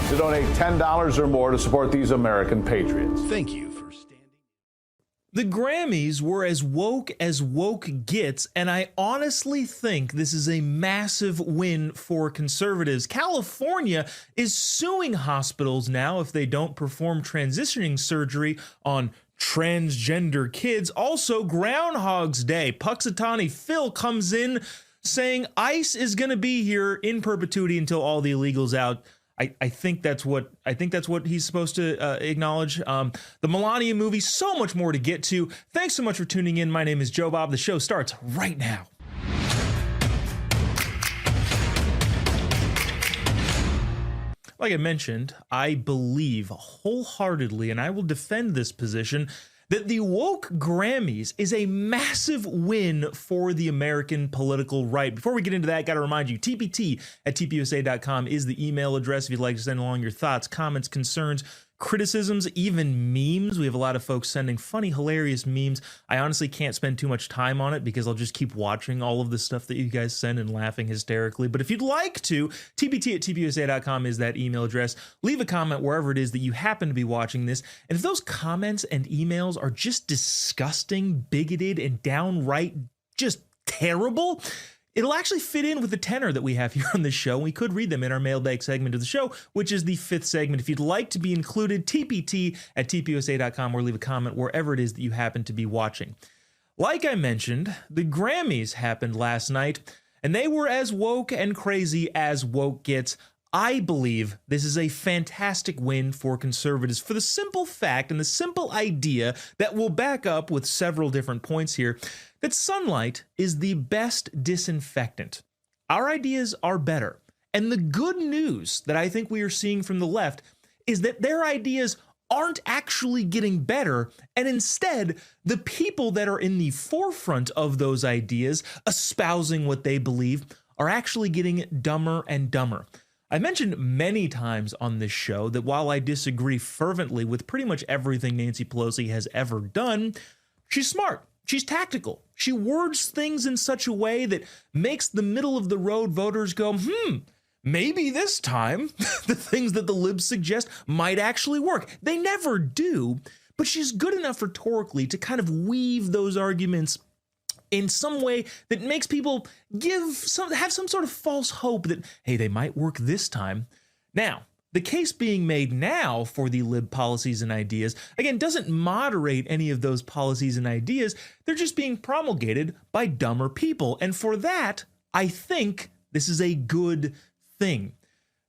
to donate $10 or more to support these American patriots. Thank you for standing. The Grammys were as woke gets, and I honestly think this is a massive win for conservatives. California is suing hospitals now if they don't perform transitioning surgery on transgender kids. Also, Groundhog's Day. Puxatawny Phil comes in saying ICE is going to be here in perpetuity until all the illegals out. I think that's what he's supposed to acknowledge. The Melania movie, so much more to get to. Thanks so much for tuning in. My name is Jobob. The show starts right now. Like I mentioned, I believe wholeheartedly, and I will defend this position, that the woke Grammys is a massive win for the American political right. Before we get into that, I got to remind you, tpt@tpusa.com is the email address if you'd like to send along your thoughts, comments, concerns, criticisms, even memes. We have a lot of folks sending funny, hilarious memes. I honestly can't spend too much time on it because I'll just keep watching all of the stuff that you guys send and laughing hysterically. But if you'd like to, tpt@tpusa.com is that email address. Leave a comment wherever it is that you happen to be watching this. And if those comments and emails are just disgusting, bigoted, and downright just terrible, it'll actually fit in with the tenor that we have here on the show. We could read them in our mailbag segment of the show, which is the 5th segment. If you'd like to be included, tpt@tpusa.com, or leave a comment wherever it is that you happen to be watching. Like I mentioned, the Grammys happened last night, and they were as woke and crazy as woke gets. I believe this is a fantastic win for conservatives for the simple fact and the simple idea that we'll back up with several different points here, that sunlight is the best disinfectant. Our ideas are better. And the good news that I think we are seeing from the left is that their ideas aren't actually getting better, and instead, the people that are in the forefront of those ideas, espousing what they believe, are actually getting dumber and dumber. I mentioned many times on this show that while I disagree fervently with pretty much everything Nancy Pelosi has ever done, she's smart. She's tactical. She words things in such a way that makes the middle of the road voters go, maybe this time the things that the libs suggest might actually work. They never do, but she's good enough rhetorically to kind of weave those arguments in some way that makes people have some sort of false hope that, hey, they might work this time. Now, the case being made now for the lib policies and ideas, again, doesn't moderate any of those policies and ideas. They're just being promulgated by dumber people. And for that, I think this is a good thing.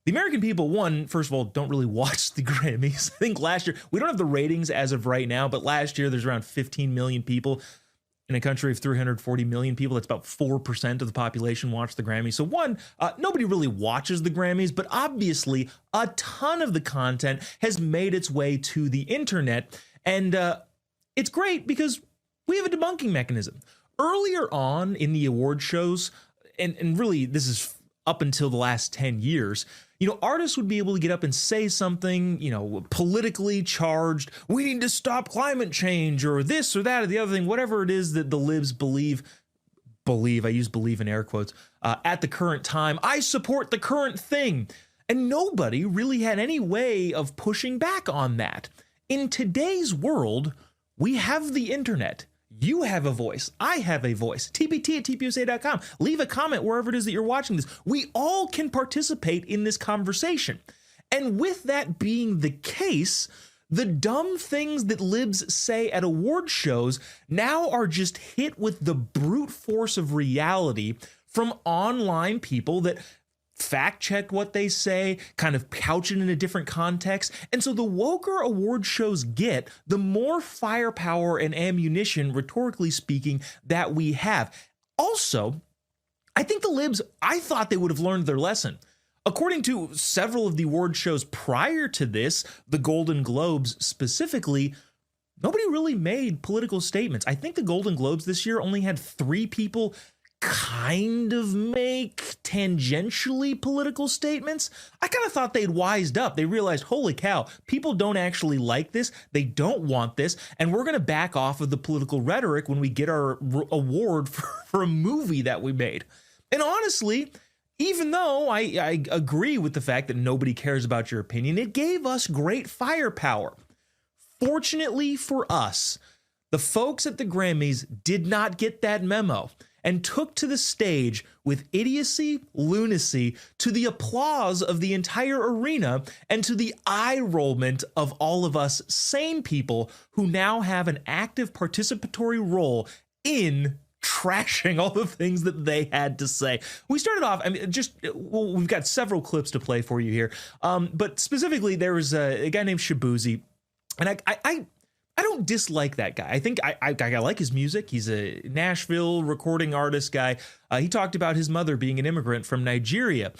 The American people, first of all, don't really watch the Grammys. I think last year, we don't have the ratings as of right now, but last year there's around 15 million people. In a country of 340 million people, that's about 4% of the population watch the Grammys. So nobody really watches the Grammys, but obviously a ton of the content has made its way to the internet. And it's great because we have a debunking mechanism. Earlier on in the award shows, and really this is up until the last 10 years, artists would be able to get up and say something, politically charged. We need to stop climate change or this or that or the other thing, whatever it is that the libs believe, I use believe in air quotes, at the current time. I support the current thing. And nobody really had any way of pushing back on that. In today's world, we have the internet. You have a voice. I have a voice. tpt@tpusa.com. Leave a comment wherever it is that you're watching this. We all can participate in this conversation. And with that being the case, the dumb things that libs say at award shows now are just hit with the brute force of reality from online people that fact check what they say, kind of couch it in a different context. And so the woker award shows get, the more firepower and ammunition, rhetorically speaking, that we have. Also, I think the libs, I thought they would have learned their lesson. According to several of the award shows prior to this, the Golden Globes specifically, nobody really made political statements. I think the Golden Globes this year only had 3 people kind of make tangentially political statements. I kind of thought they'd wised up. They realized, holy cow, people don't actually like this. They don't want this. And we're going to back off of the political rhetoric when we get our award for a movie that we made. And honestly, even though I agree with the fact that nobody cares about your opinion, it gave us great firepower. Fortunately for us, the folks at the Grammys did not get that memo and took to the stage with idiocy, lunacy, to the applause of the entire arena and to the eye rollment of all of us sane people who now have an active participatory role in trashing all the things that they had to say. We started off, I mean, we've got several clips to play for you here, but specifically there was a guy named Shabuzi, and I don't dislike that guy. I think I like his music. He's a Nashville recording artist guy. He talked about his mother being an immigrant from Nigeria.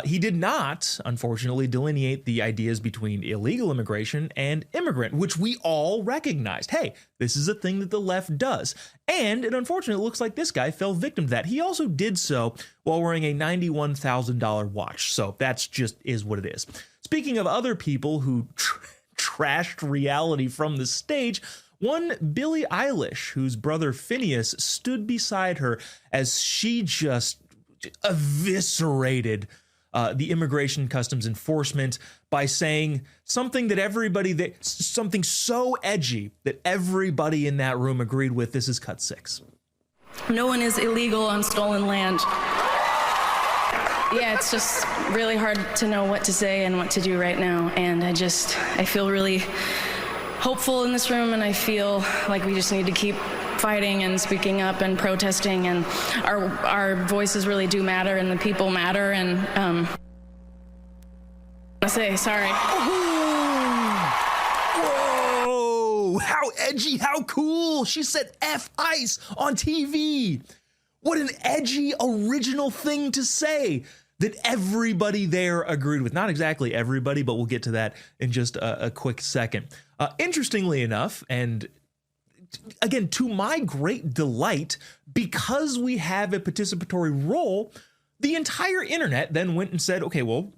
He did not, unfortunately, delineate the ideas between illegal immigration and immigrant, which we all recognized. Hey, this is a thing that the left does. And it unfortunately looks like this guy fell victim to that. He also did so while wearing a $91,000 watch. So that's just is what it is. Speaking of other people who trashed reality from the stage, one Billie Eilish, whose brother Phineas stood beside her as she just eviscerated the Immigration Customs Enforcement by saying something something so edgy that everybody in that room agreed with. This is cut 6. No one is illegal on stolen land. Yeah, it's just really hard to know what to say and what to do right now. And I feel really hopeful in this room, and I feel like we just need to keep fighting and speaking up and protesting, and our voices really do matter, and the people matter, and I say sorry. Whoa! How edgy, how cool! She said F ICE on TV. What an edgy, original thing to say that everybody there agreed with. Not exactly everybody, but we'll get to that in just a quick second. Interestingly enough, and again, to my great delight, because we have a participatory role, the entire internet then went and said, okay, well,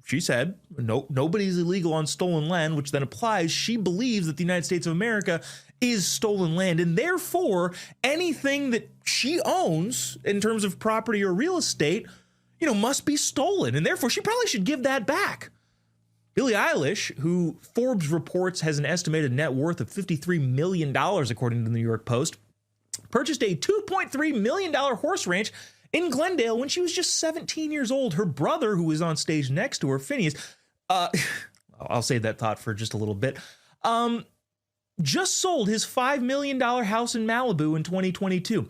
she said nobody's illegal on stolen land, which then applies. She believes that the United States of America is stolen land, and therefore anything that she owns in terms of property or real estate, must be stolen, and therefore she probably should give that back. Billie Eilish, who Forbes reports has an estimated net worth of $53 million, according to the New York Post, purchased a $2.3 million horse ranch in Glendale when she was just 17 years old. Her brother, who was on stage next to her, Phineas, I'll save that thought for just a little bit, just sold his $5 million house in Malibu in 2022.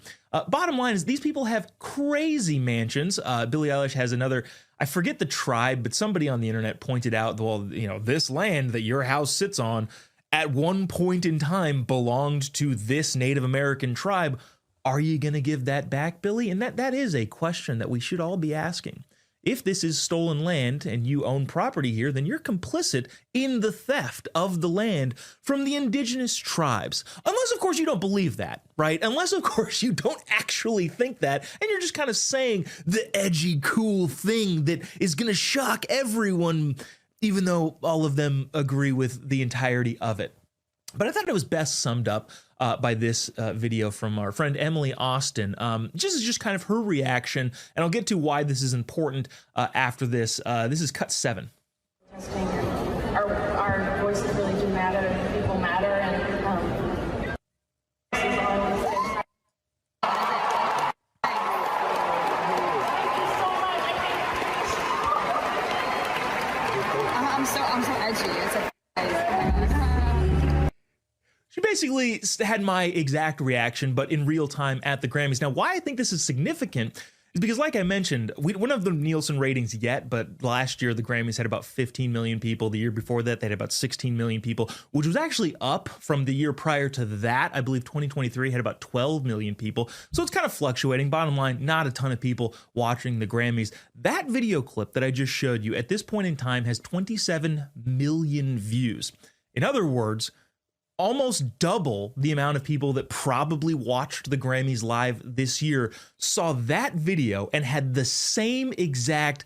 Bottom line is these people have crazy mansions. Billie Eilish has another, I forget the tribe, but somebody on the internet pointed out, well, this land that your house sits on at one point in time belonged to this Native American tribe. Are you going to give that back, Billie? And that is a question that we should all be asking. If this is stolen land and you own property here, then you're complicit in the theft of the land from the indigenous tribes. Unless, of course, you don't believe that, right? Unless, of course, you don't actually think that, and you're just kind of saying the edgy, cool thing that is going to shock everyone, even though all of them agree with the entirety of it. But I thought it was best summed up by this video from our friend Emily Austin. Just kind of her reaction, and I'll get to why this is important after this. This is cut 7. Our voices really do matter, and people matter, and I'm so edgy. It's like, She basically had my exact reaction, but in real time at the Grammys. Now, why I think this is significant is because, like I mentioned, we don't have the Nielsen ratings yet, but last year the Grammys had about 15 million people. The year before that, they had about 16 million people, which was actually up from the year prior to that. I believe 2023 had about 12 million people. So it's kind of fluctuating. Bottom line, not a ton of people watching the Grammys. That video clip that I just showed you at this point in time has 27 million views. In other words, almost double the amount of people that probably watched the Grammys live this year saw that video and had the same exact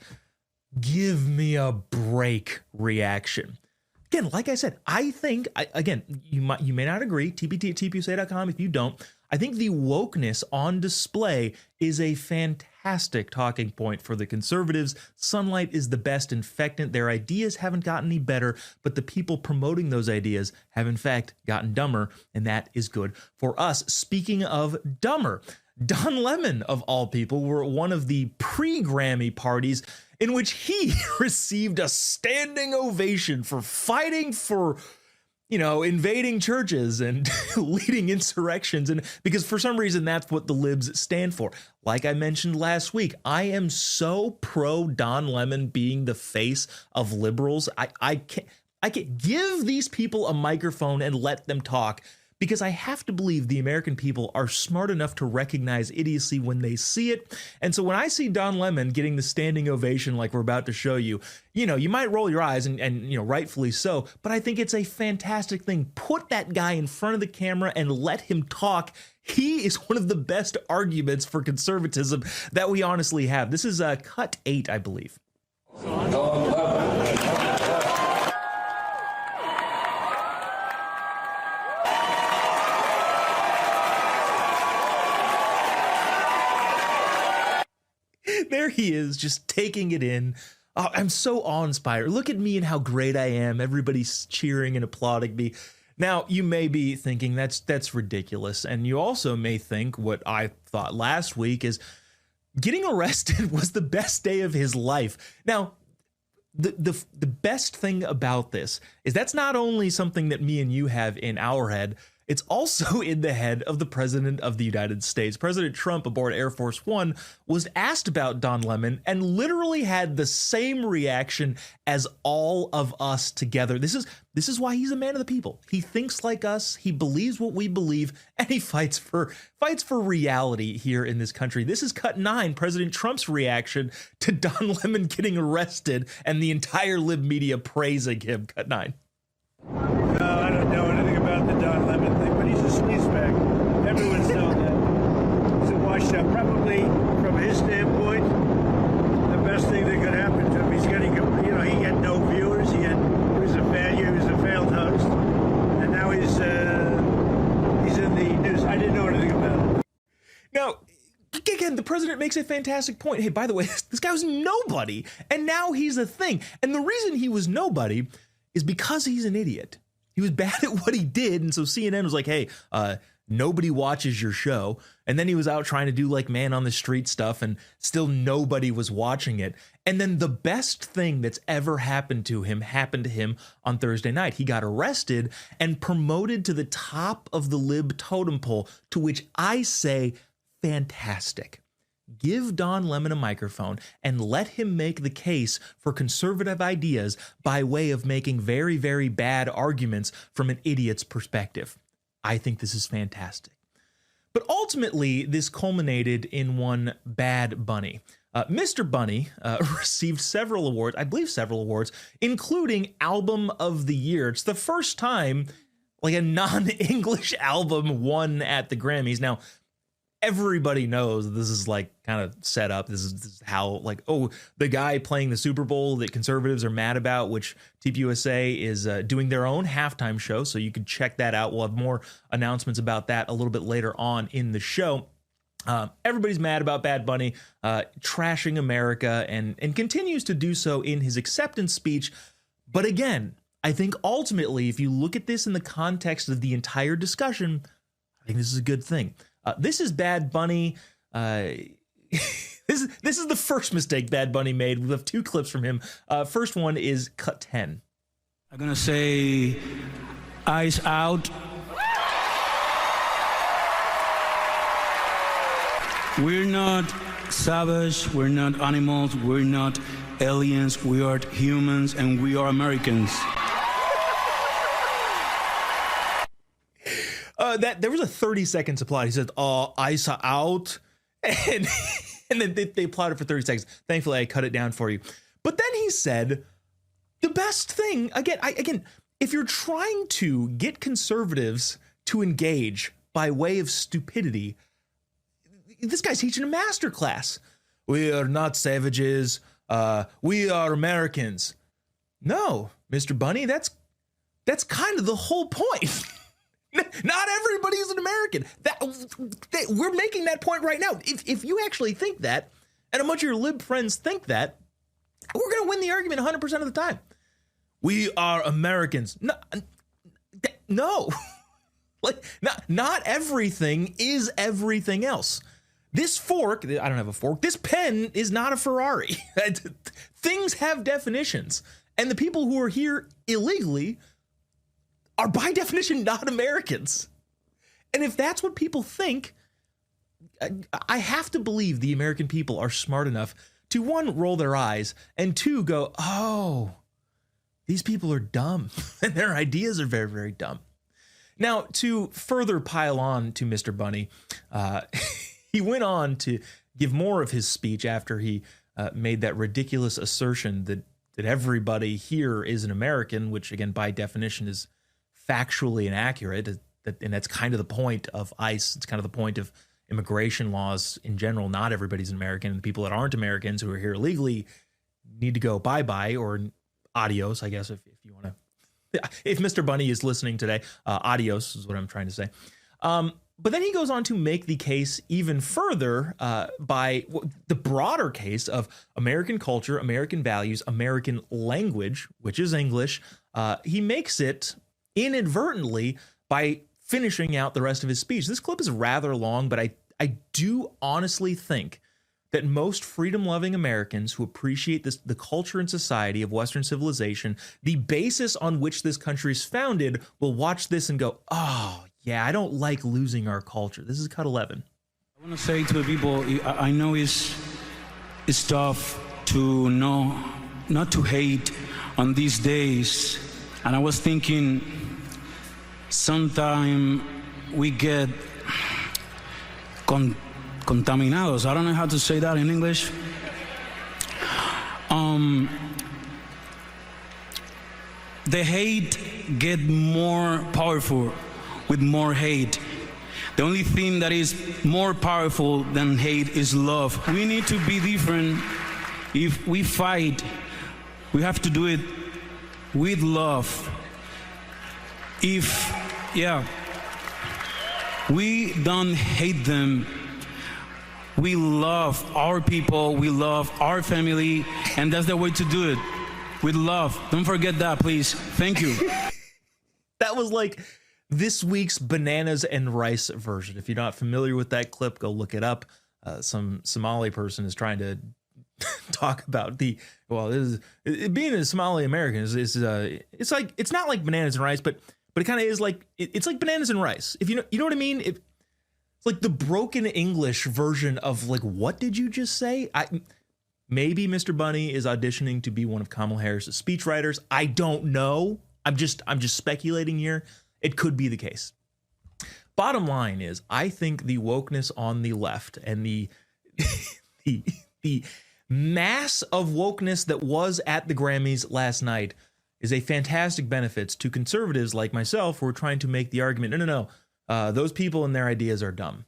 give me a break reaction. Again, like I said, I think, again, you may not agree, TPT at TPUSA.com if you don't. I think the wokeness on display is a fantastic talking point for the conservatives. Sunlight is the best infectant. Their ideas haven't gotten any better, but the people promoting those ideas have in fact gotten dumber, and that is good for us. Speaking of dumber, Don Lemon, of all people, were at one of the pre-Grammy parties in which he received a standing ovation for fighting for, invading churches and leading insurrections. And because for some reason, that's what the libs stand for. Like I mentioned last week, I am so pro Don Lemon being the face of liberals. I can't give these people a microphone and let them talk, because I have to believe the American people are smart enough to recognize idiocy when they see it. And so when I see Don Lemon getting the standing ovation like we're about to show you, you might roll your eyes and rightfully so, but I think it's a fantastic thing. Put that guy in front of the camera and let him talk. He is one of the best arguments for conservatism that we honestly have. This is cut 8, I believe. There he is, just taking it in. Oh, I'm so awe-inspired. Look at me and how great I am. Everybody's cheering and applauding me. Now, you may be thinking that's ridiculous. And you also may think what I thought last week is getting arrested was the best day of his life. Now, the best thing about this is that's not only something that me and you have in our head, it's also in the head of the President of the United States. President Trump aboard Air Force One was asked about Don Lemon and literally had the same reaction as all of us together. This is why he's a man of the people. He thinks like us, he believes what we believe, and he fights for reality here in this country. This is cut 9, President Trump's reaction to Don Lemon getting arrested and the entire lib media praising him. Cut 9. No, I don't know anything about the Don Lemon thing, but he's a sleazebag. Everyone's known that. He's a washed up. Probably, from his standpoint, the best thing that could happen to him. He's getting, he had no viewers. He was a failure. He was a failed host, and now he's in the news. I didn't know anything about it. Now, again, the president makes a fantastic point. Hey, by the way, this guy was nobody, and now he's a thing. And the reason he was nobody is because he's an idiot. He was bad at what he did, and so CNN was like, hey, nobody watches your show. And then he was out trying to do like man on the street stuff, and still nobody was watching it. And then the best thing that's ever happened to him on Thursday night. He got arrested and promoted to the top of the lib totem pole, to which I say, fantastic. Give Don Lemon a microphone and let him make the case for conservative ideas by way of making very, very bad arguments from an idiot's perspective. I think this is fantastic. But ultimately, this culminated in one Bad Bunny. Mr. Bunny received several awards, I believe several awards, including Album of the Year. It's the first time like a non-English album won at the Grammys. Now, everybody knows this is like kind of set up. This is how the guy playing the Super Bowl that conservatives are mad about, which TPUSA is doing their own halftime show. So you can check that out. We'll have more announcements about that a little bit later on in the show. Everybody's mad about Bad Bunny trashing America and continues to do so in his acceptance speech. But again, I think ultimately, if you look at this in the context of the entire discussion, I think this is a good thing. This is Bad Bunny. This is the first mistake Bad Bunny made. We have 2 clips from him. First one is cut 10. I'm gonna say, eyes out. We're not savage. We're not animals. We're not aliens. We are humans, and we are Americans. There was a 30-second applaud. He said, "Ice out," and then they applauded for 30 seconds. Thankfully, I cut it down for you. But then he said, the best thing again, if you're trying to get conservatives to engage by way of stupidity, this guy's teaching a master class. We are not savages. We are Americans. No, Mr. Bunny, that's kind of the whole point. Not everybody is an American. We're making that point right now. If you actually think that, and a bunch of your lib friends think that, we're going to win the argument 100% of the time. We are Americans. No. Like, not everything is everything else. This fork, I don't have a fork, this pen is not a Ferrari. Things have definitions. And the people who are here illegally are by definition not Americans. And if that's what people think, I have to believe the American people are smart enough to, one, roll their eyes, and two, go, oh, these people are dumb, and their ideas are very, very dumb. Now, to further pile on to Mr. Bunny, he went on to give more of his speech after he made that ridiculous assertion that everybody here is an American, which, again, by definition is factually inaccurate, and that's kind of the point of ICE. It's kind of the point of immigration laws in general. Not everybody's an American, and the people that aren't Americans who are here illegally need to go bye-bye, or adios, I guess, if you want to. If Mr. Bunny is listening today, adios is what I'm trying to say. But then he goes on to make the case even further by the broader case of American culture, American values, American language, which is English. He makes it inadvertently by finishing out the rest of his speech. This clip is rather long, but I do honestly think that most freedom-loving Americans who appreciate the culture and society of Western civilization, the basis on which this country is founded, will watch this and go, oh, yeah, I don't like losing our culture. This is cut 11. I want to say to the people, I know it's tough to know, not to hate on these days. And I was thinking, sometime we get contaminados. I don't know how to say that in English. The hate get more powerful with more hate. The only thing that is more powerful than hate is love. We need to be different. If we fight, we have to do it with love. We don't hate them. We love our people, we love our family, and that's the way to do it, with love. Don't forget that, please. Thank you. That was like this week's bananas and rice version. If you're not familiar with that clip, go look it up. Some Somali person is trying to talk about being a Somali American is it's not like bananas and rice, but it kind of is like it's like bananas and rice. If you know what I mean. It's like the broken English version of like, what did you just say? Maybe Mr. Bunny is auditioning to be one of Kamala Harris's speechwriters. I don't know. I'm just speculating here. It could be the case. Bottom line is, I think the wokeness on the left and the mass of wokeness that was at the Grammys last night is a fantastic benefit to conservatives like myself who are trying to make the argument, no. Those people and their ideas are dumb.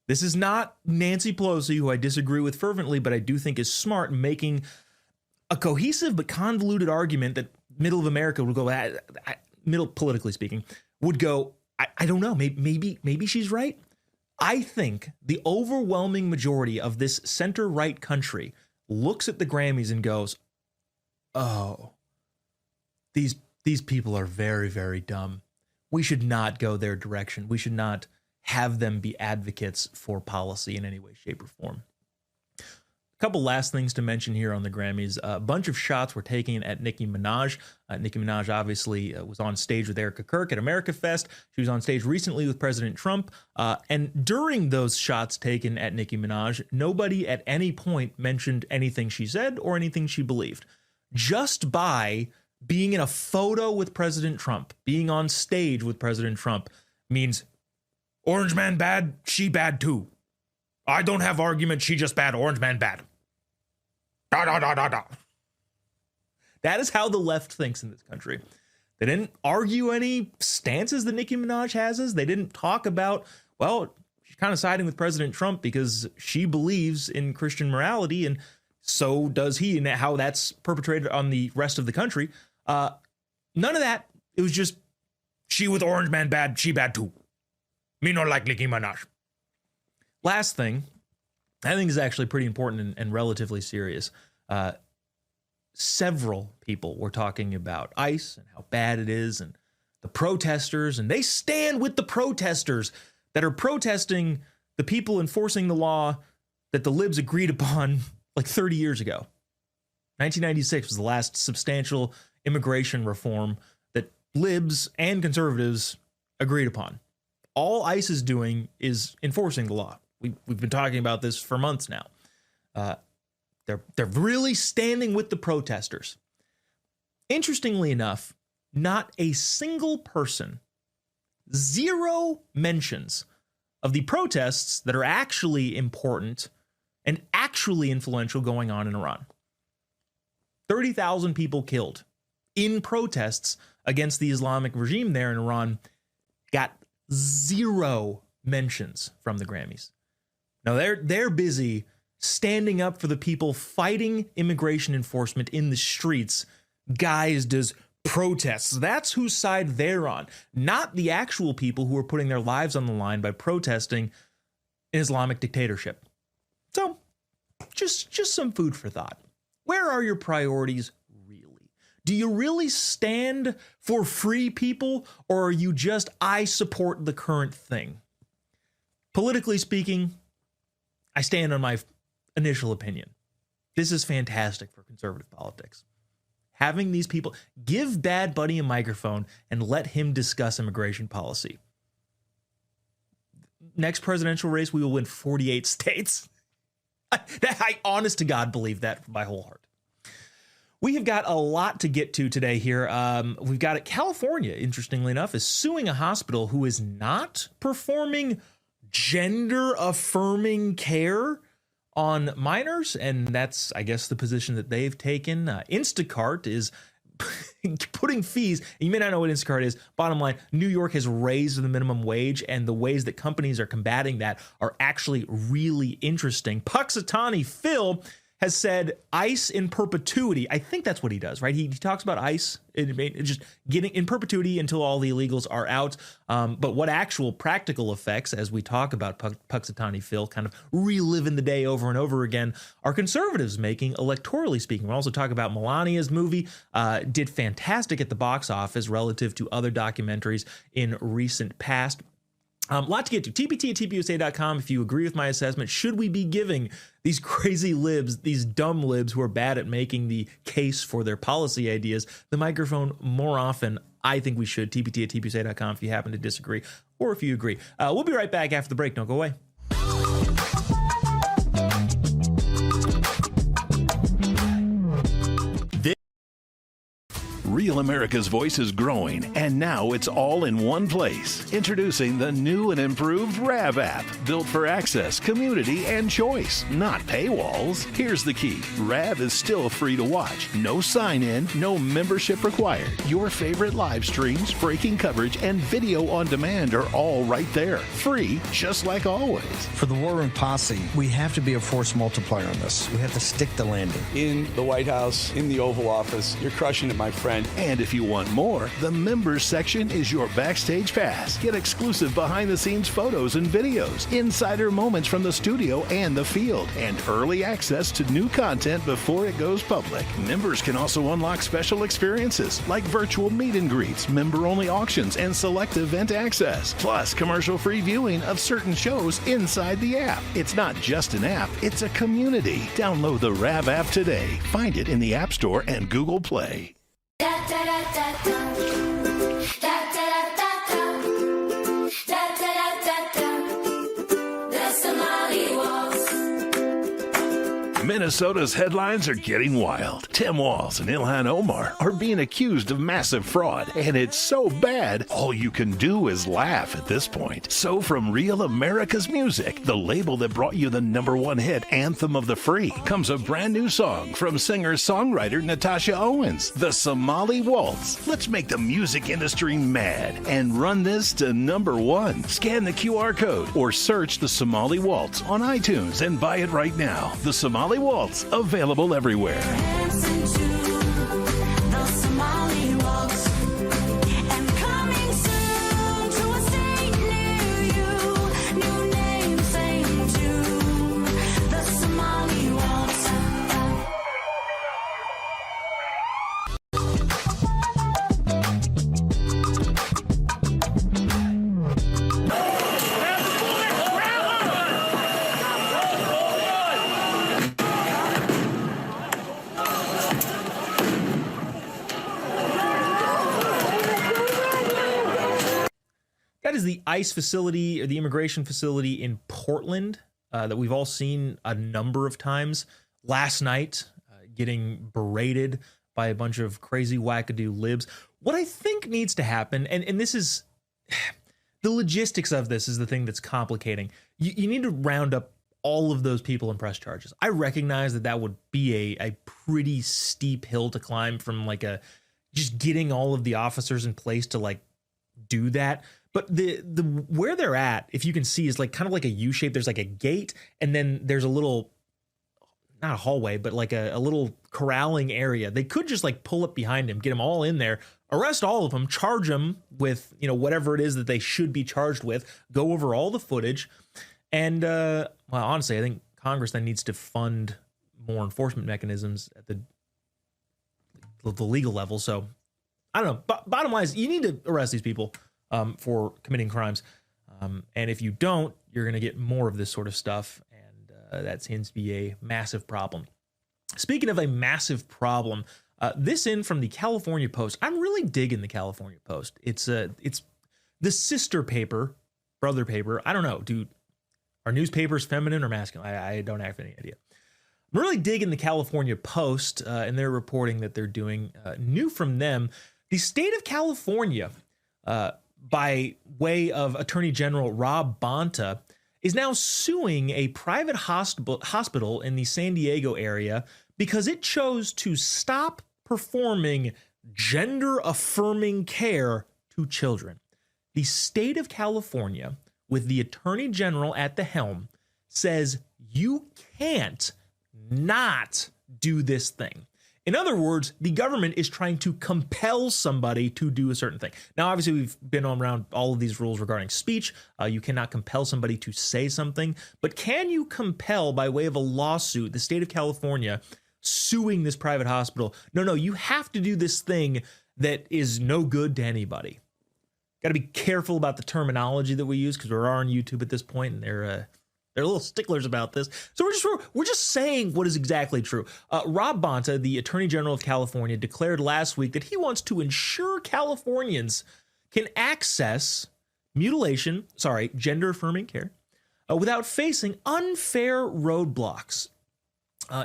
This is not Nancy Pelosi, who I disagree with fervently, but I do think is smart, making a cohesive but convoluted argument that middle of America would go, middle politically speaking, would go, I don't know, maybe she's right. I think the overwhelming majority of this center-right country looks at the Grammys and goes, oh, these people are very, very dumb. We should not go their direction. We should not have them be advocates for policy in any way, shape, or form. A couple last things to mention here on the Grammys. A bunch of shots were taken at Nicki Minaj. Nicki Minaj obviously was on stage with Erica Kirk at America Fest. She was on stage recently with President Trump. And during those shots taken at Nicki Minaj, nobody at any point mentioned anything she said or anything she believed. Just by being in a photo with President Trump, being on stage with President Trump, means Orange Man bad, she bad too. I don't have argument, she just bad, Orange Man bad. Da. That is how the left thinks in this country. They didn't argue any stances that Nicki Minaj has. They didn't talk about, well, she's kind of siding with President Trump because she believes in Christian morality, and so does he, and how that's perpetrated on the rest of the country. None of that. It was just she with Orange Man bad, she bad too. Me no like Nicki Minaj. Last thing, I think is actually pretty important and relatively serious. Several people were talking about ICE and how bad it is and the protesters, and they stand with the protesters that are protesting the people enforcing the law that the libs agreed upon like 30 years ago. 1996 was the last substantial immigration reform that libs and conservatives agreed upon. All ICE is doing is enforcing the law. We've been talking about this for months now. They're really standing with the protesters. Interestingly enough, not a single person, zero mentions of the protests that are actually important and actually influential going on in Iran. 30,000 people killed in protests against the Islamic regime there in Iran got zero mentions from the Grammys. Now they're busy standing up for the people fighting immigration enforcement in the streets, guised as protests. That's whose side they're on, not the actual people who are putting their lives on the line by protesting an Islamic dictatorship. So, just some food for thought. Where are your priorities really? Do you really stand for free people, or are you just, I support the current thing? Politically speaking, I stand on my initial opinion. This is fantastic for conservative politics. Having these people give Bad Bunny a microphone and let him discuss immigration policy. Next presidential race, we will win 48 states. I honest to God believe that from my whole heart. We have got a lot to get to today here. We've got California, interestingly enough, is suing a hospital who is not performing gender-affirming care on minors, and that's, I guess, the position that they've taken. Instacart is putting fees. You may not know what Instacart is. Bottom line, New York has raised the minimum wage, and the ways that companies are combating that are actually really interesting. Puxatawny Phil has said ICE in perpetuity. I think that's what he does, right? He talks about ICE just getting in perpetuity until all the illegals are out. But what actual practical effects, as we talk about Puxatawny Phil, kind of reliving the day over and over again, are conservatives making electorally speaking? We'll also talk about Melania's movie. Did fantastic at the box office relative to other documentaries in recent past. Lot to get to. TPT at TPUSA.com if you agree with my assessment. Should we be giving these crazy libs, these dumb libs who are bad at making the case for their policy ideas, the microphone more often? I think we should. TPT at TPUSA.com if you happen to disagree or if you agree. We'll be right back after the break. Don't go away. Real America's Voice is growing, and now it's all in one place. Introducing the new and improved RAV app, built for access, community, and choice, not paywalls. Here's the key. RAV is still free to watch. No sign-in, no membership required. Your favorite live streams, breaking coverage, and video on demand are all right there. Free, just like always. For the War Room Posse, we have to be a force multiplier on this. We have to stick the landing. In the White House, in the Oval Office, you're crushing it, my friend. And if you want more, the members section is your backstage pass. Get exclusive behind-the-scenes photos and videos, insider moments from the studio and the field, and early access to new content before it goes public. Members can also unlock special experiences like virtual meet and greets, member-only auctions, and select event access. Plus, commercial-free viewing of certain shows inside the app. It's not just an app, it's a community. Download the RAV app today. Find it in the App Store and Google Play. Minnesota's headlines are getting wild. Tim Walz and Ilhan Omar are being accused of massive fraud, and it's so bad, all you can do is laugh at this point. So from Real America's Music, the label that brought you the #1 hit, Anthem of the Free, comes a brand new song from singer-songwriter Natasha Owens, The Somali Waltz. Let's make the music industry mad and run this to #1. Scan the QR code or search The Somali Waltz on iTunes and buy it right now. The Somali Waltz, available everywhere. is the ICE facility, or the immigration facility in Portland, that we've all seen a number of times. Last night, getting berated by a bunch of crazy wackadoo libs. What I think needs to happen, and this is the logistics of this is the thing that's complicating. You need to round up all of those people and press charges. I recognize that would be a pretty steep hill to climb from like just getting all of the officers in place to like do that. But the where they're at, if you can see, is like kind of like a U shape. There's like a gate, and then there's a little, not a hallway, but like a little corralling area. They could just like pull up behind him, get them all in there, arrest all of them, charge them with, whatever it is that they should be charged with, go over all the footage. And, well, honestly, I think Congress then needs to fund more enforcement mechanisms at the legal level. So I don't know. But bottom line is you need to arrest these people for committing crimes. And if you don't, you're going to get more of this sort of stuff. And that seems to be a massive problem. Speaking of a massive problem, this in from the California Post. I'm really digging the California Post. It's the sister paper, brother paper. I don't know, dude. Are newspapers feminine or masculine? I don't have any idea. I'm really digging the California Post, and they're reporting that they're doing new from them. The state of California, by way of Attorney General Rob Bonta, is now suing a private hospital in the San Diego area because it chose to stop performing gender-affirming care to children. The state of California, with the Attorney General at the helm, says you can't not do this thing. In other words, the government is trying to compel somebody to do a certain thing. Now, obviously, we've been around all of these rules regarding speech. You cannot compel somebody to say something. But can you compel, by way of a lawsuit, the state of California suing this private hospital? No, you have to do this thing that is no good to anybody. Got to be careful about the terminology that we use because we're on YouTube at this point, and they're a little sticklers about this. So we're just saying what is exactly true. Rob Bonta, the Attorney General of California, declared last week that he wants to ensure Californians can access gender-affirming care, without facing unfair roadblocks.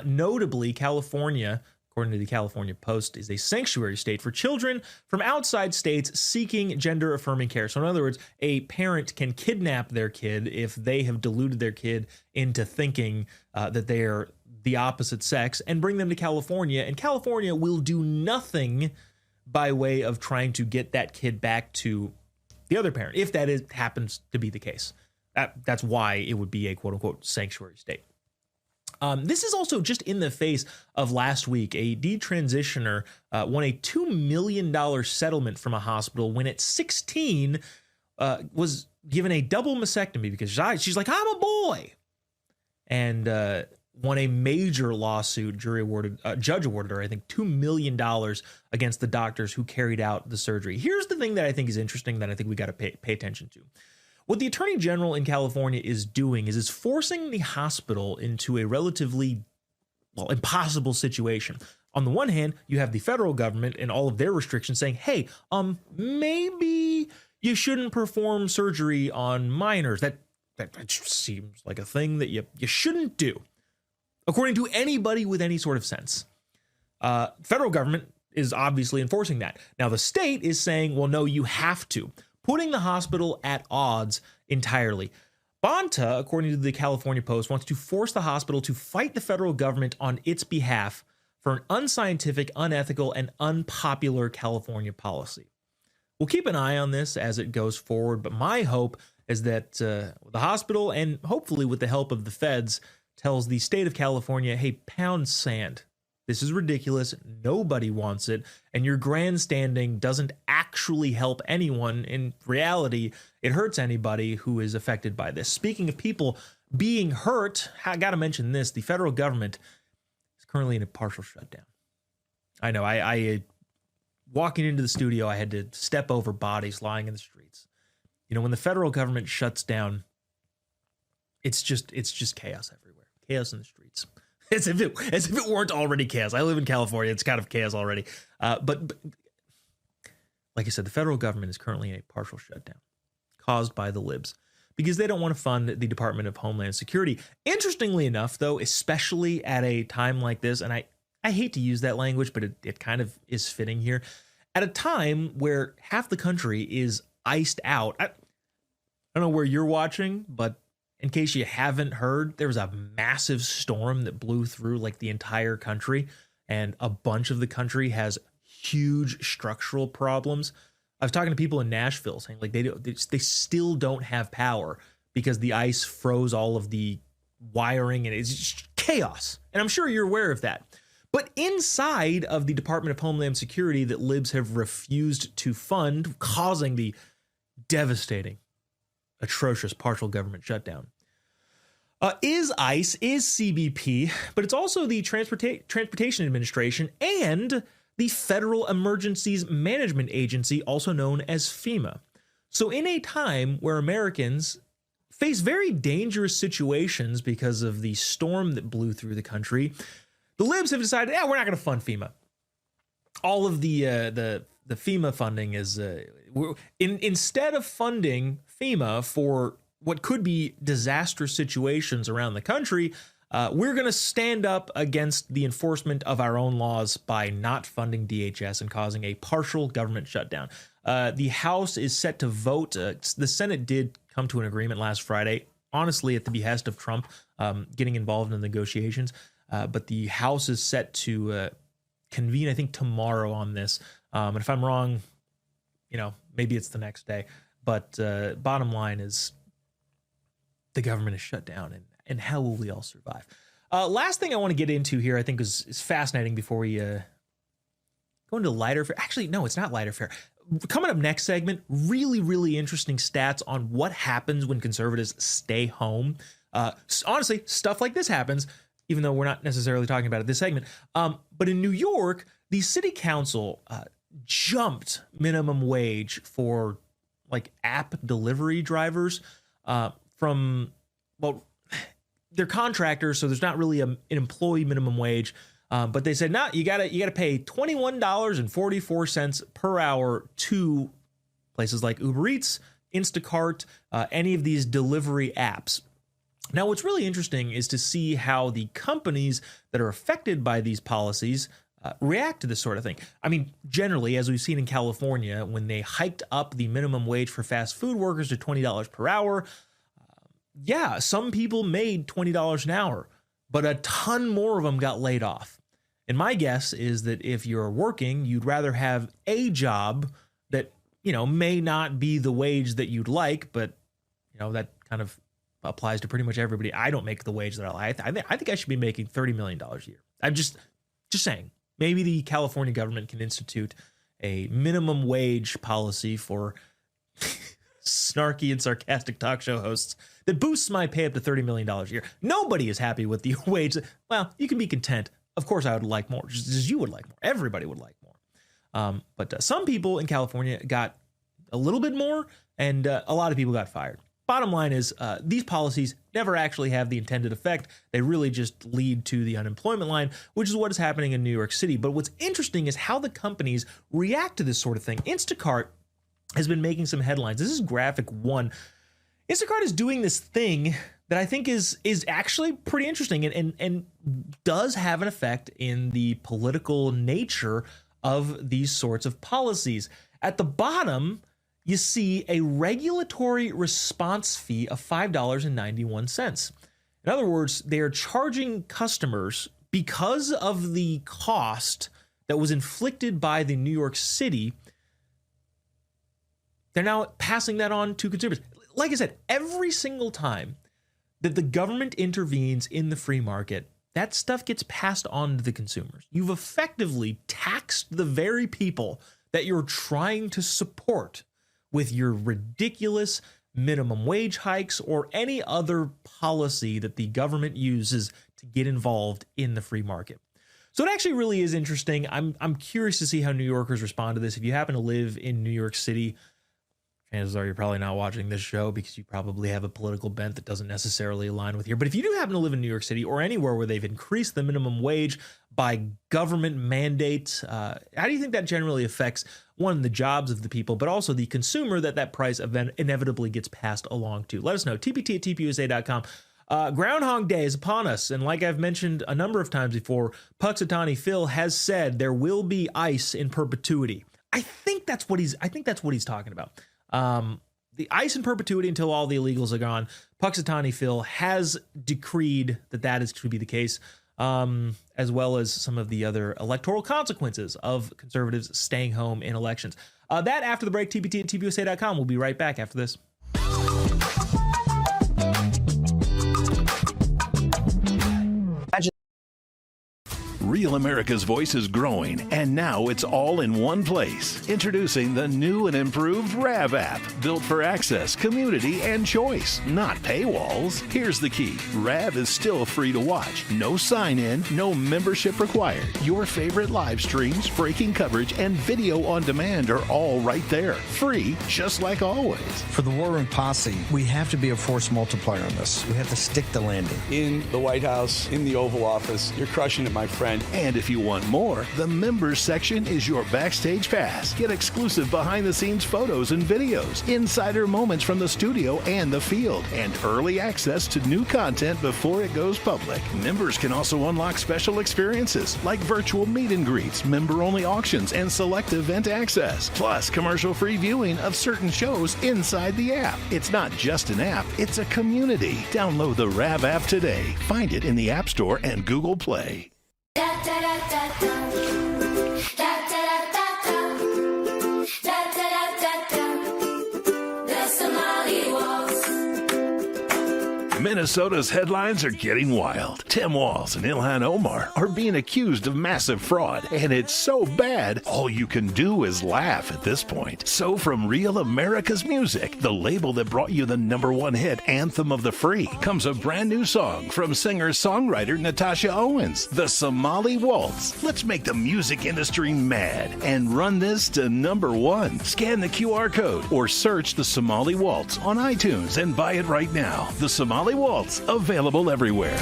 Notably, California, according to the California Post, is a sanctuary state for children from outside states seeking gender-affirming care. So in other words, a parent can kidnap their kid if they have deluded their kid into thinking that they are the opposite sex and bring them to California. And California will do nothing by way of trying to get that kid back to the other parent, if that happens to be the case. That's why it would be a quote-unquote sanctuary state. This is also just in the face of last week. A detransitioner won a $2 million settlement from a hospital when at 16 was given a double mastectomy because she's like, I'm a boy. And won a major lawsuit. Judge awarded her, I think, $2 million against the doctors who carried out the surgery. Here's the thing that I think is interesting that I think we got to pay attention to. What the Attorney General in California is doing is forcing the hospital into a relatively, impossible situation. On the one hand, you have the federal government and all of their restrictions saying, hey, maybe you shouldn't perform surgery on minors. That seems like a thing that you shouldn't do, according to anybody with any sort of sense. Federal government is obviously enforcing that. Now, the state is saying, well, no, you have to, putting the hospital at odds entirely. Bonta, according to the California Post, wants to force the hospital to fight the federal government on its behalf for an unscientific, unethical, and unpopular California policy. We'll keep an eye on this as it goes forward, but my hope is that the hospital, and hopefully with the help of the feds, tells the state of California, hey, pound sand. This is ridiculous. Nobody wants it. And your grandstanding doesn't actually help anyone. In reality, it hurts anybody who is affected by this. Speaking of people being hurt, I got to mention this. The federal government is currently in a partial shutdown. I know. I walking into the studio, I had to step over bodies lying in the streets. When the federal government shuts down, it's just chaos everywhere. Chaos in the streets. As if it weren't already chaos. I live in California. It's kind of chaos already. But like I said, the federal government is currently in a partial shutdown. caused by the libs because they don't want to fund the Department of Homeland Security. Interestingly enough, though, especially at a time like this, and I hate to use that language, but it kind of is fitting here, at a time where half the country is iced out. I don't know where you're watching, but in case you haven't heard, there was a massive storm that blew through like the entire country, and a bunch of the country has huge structural problems. I was talking to people in Nashville saying like they still don't have power because the ice froze all of the wiring, and it's just chaos. And I'm sure you're aware of that. But inside of the Department of Homeland Security that libs have refused to fund, causing the devastating, atrocious partial government shutdown, is ICE, is CBP, but it's also the Transportation Administration and the Federal Emergencies Management Agency, also known as FEMA. So in a time where Americans face very dangerous situations because of the storm that blew through the country, the libs have decided, we're not going to fund FEMA. All of the FEMA funding is instead of funding FEMA for what could be disaster situations around the country, we're going to stand up against the enforcement of our own laws by not funding DHS and causing a partial government shutdown. The House is set to vote. The Senate did come to an agreement last Friday, honestly, at the behest of Trump getting involved in the negotiations. But the House is set to convene, I think, tomorrow on this. And if I'm wrong, maybe it's the next day. But bottom line is the government is shut down, and how will we all survive? Last thing I want to get into here, I think is fascinating before we go into lighter fare. Actually, no, it's not lighter fare. Coming up next segment, really, really interesting stats on what happens when conservatives stay home. Honestly, stuff like this happens, even though we're not necessarily talking about it this segment. But in New York, the city council jumped minimum wage for like app delivery drivers from, they're contractors, so there's not really an employee minimum wage. But they said, no, you gotta pay $21.44 per hour to places like Uber Eats, Instacart, any of these delivery apps. Now, what's really interesting is to see how the companies that are affected by these policies react to this sort of thing. I mean, generally, as we've seen in California, when they hiked up the minimum wage for fast food workers to $20 per hour, some people made $20 an hour, but a ton more of them got laid off. And my guess is that if you're working, you'd rather have a job that, may not be the wage that you'd like, but, that kind of applies to pretty much everybody. I don't make the wage that I like. I think I should be making $30 million a year. I'm just saying, maybe the California government can institute a minimum wage policy for snarky and sarcastic talk show hosts that boosts my pay up to $30 million a year. Nobody is happy with the wage. Well, you can be content. Of course, I would like more, just as you would like more. Everybody would like more. But some people in California got a little bit more, and a lot of people got fired. Bottom line is these policies never actually have the intended effect. They really just lead to the unemployment line, which is what is happening in New York City. But what's interesting is how the companies react to this sort of thing. Instacart has been making some headlines. This is graphic one. Instacart is doing this thing that I think is actually pretty interesting and does have an effect in the political nature of these sorts of policies. At the bottom, you see a regulatory response fee of $5.91. In other words, they are charging customers because of the cost that was inflicted by the New York City. They're now passing that on to consumers. Like I said, every single time that the government intervenes in the free market, that stuff gets passed on to the consumers. You've effectively taxed the very people that you're trying to support with your ridiculous minimum wage hikes or any other policy that the government uses to get involved in the free market. So it actually really is interesting. I'm curious to see how New Yorkers respond to this. If you happen to live in New York City, chances are you're probably not watching this show because you probably have a political bent that doesn't necessarily align with here. But if you do happen to live in New York City or anywhere where they've increased the minimum wage by government mandate, how do you think that generally affects, one, the jobs of the people, but also the consumer that price inevitably gets passed along to? Let us know. tpt@tpusa.com. Groundhog Day is upon us, and like I've mentioned a number of times before, Punxsutawney Phil has said there will be ice in perpetuity. I think that's what he's talking about. The ice in perpetuity until all the illegals are gone. Punxsutawney Phil has decreed that is to be the case, as well as some of the other electoral consequences of conservatives staying home in elections. That after the break. tpt@tpusa.com. We'll be right back after this. Real America's Voice is growing, and now it's all in one place. Introducing the new and improved RAV app, built for access, community, and choice, not paywalls. Here's the key. RAV is still free to watch. No sign-in, no membership required. Your favorite live streams, breaking coverage, and video on demand are all right there. Free, just like always. For the War Room Posse, we have to be a force multiplier on this. We have to stick the landing. In the White House, in the Oval Office, you're crushing it, my friend. And if you want more, the members section is your backstage pass. Get exclusive behind-the-scenes photos and videos, insider moments from the studio and the field, and early access to new content before it goes public. Members can also unlock special experiences like virtual meet and greets, member-only auctions, and select event access. Plus, commercial-free viewing of certain shows inside the app. It's not just an app, it's a community. Download the RAV app today. Find it in the App Store and Google Play. Minnesota's headlines are getting wild. Tim Walz and Ilhan Omar are being accused of massive fraud, and it's so bad, all you can do is laugh at this point. So from Real America's Music, the label that brought you the #1 hit, Anthem of the Free, comes a brand new song from singer-songwriter Natasha Owens, The Somali Waltz. Let's make the music industry mad and run this to #1. Scan the QR code or search The Somali Waltz on iTunes and buy it right now. The Somali Waltz, available everywhere.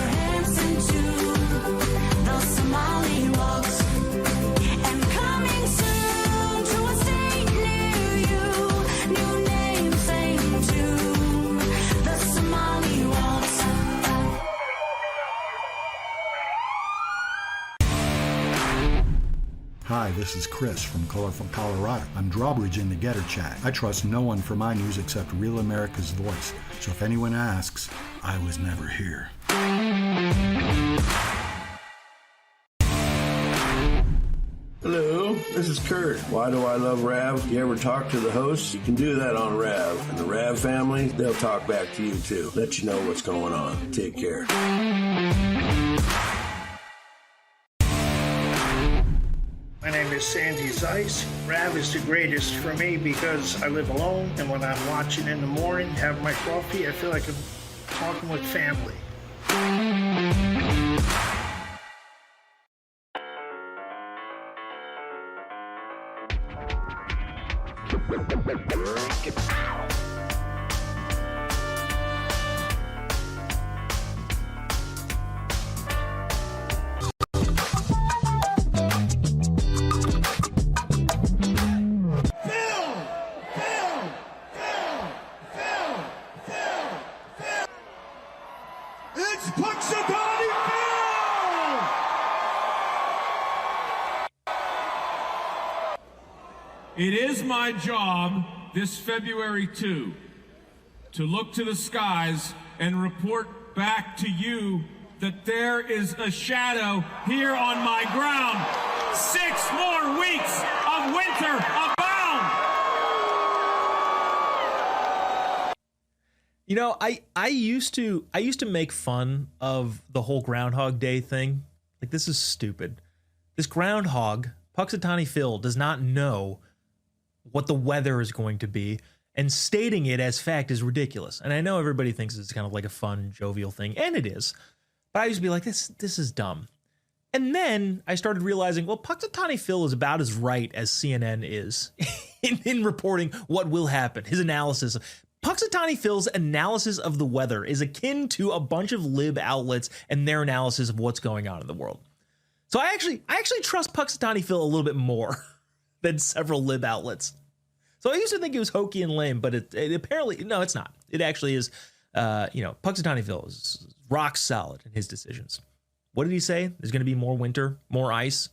Hi, this is Chris from Colorful Colorado. I'm drawbridging the Getter Chat. I trust no one for my news except Real America's Voice. So if anyone asks, I was never here. Hello, this is Kurt. Why do I love Rav? You ever talk to the hosts? You can do that on Rav. And the Rav family, they'll talk back to you too. Let you know what's going on. Take care. My name is Sandy Zeiss. Rav is the greatest for me because I live alone, and when I'm watching in the morning, have my coffee, I feel like I'm talking with family. It's Punxsutawney Phil! It is my job this February 2 to look to the skies and report back to you that there is a shadow here on my ground. 6 more weeks of winter abound! You know, I used to make fun of the whole Groundhog Day thing. Like, this is stupid. This groundhog, Punxsutawney Phil, does not know what the weather is going to be, and stating it as fact is ridiculous. And I know everybody thinks it's kind of like a fun, jovial thing, and it is. But I used to be like, this is dumb. And then I started realizing, well, Punxsutawney Phil is about as right as CNN is in reporting what will happen. His analysis. Punxsutawney Phil's analysis of the weather is akin to a bunch of lib outlets and their analysis of what's going on in the world. So I actually trust Punxsutawney Phil a little bit more than several lib outlets. So I used to think it was hokey and lame, but it apparently, no, it's not. It actually is, Punxsutawney Phil is rock solid in his decisions. What did he say? There's going to be more winter, more ice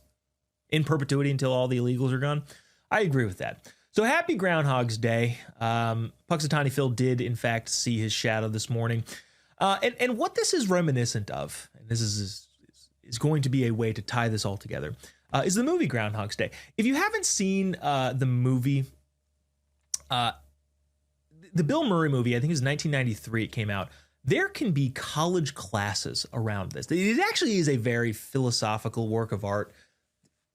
in perpetuity until all the illegals are gone. I agree with that. So happy Groundhog's Day. Punxsutawney Phil did, in fact, see his shadow this morning. And what this is reminiscent of, and this is going to be a way to tie this all together, is the movie Groundhog's Day. If you haven't seen the movie, the Bill Murray movie, I think it was 1993, it came out. There can be college classes around this. It actually is a very philosophical work of art.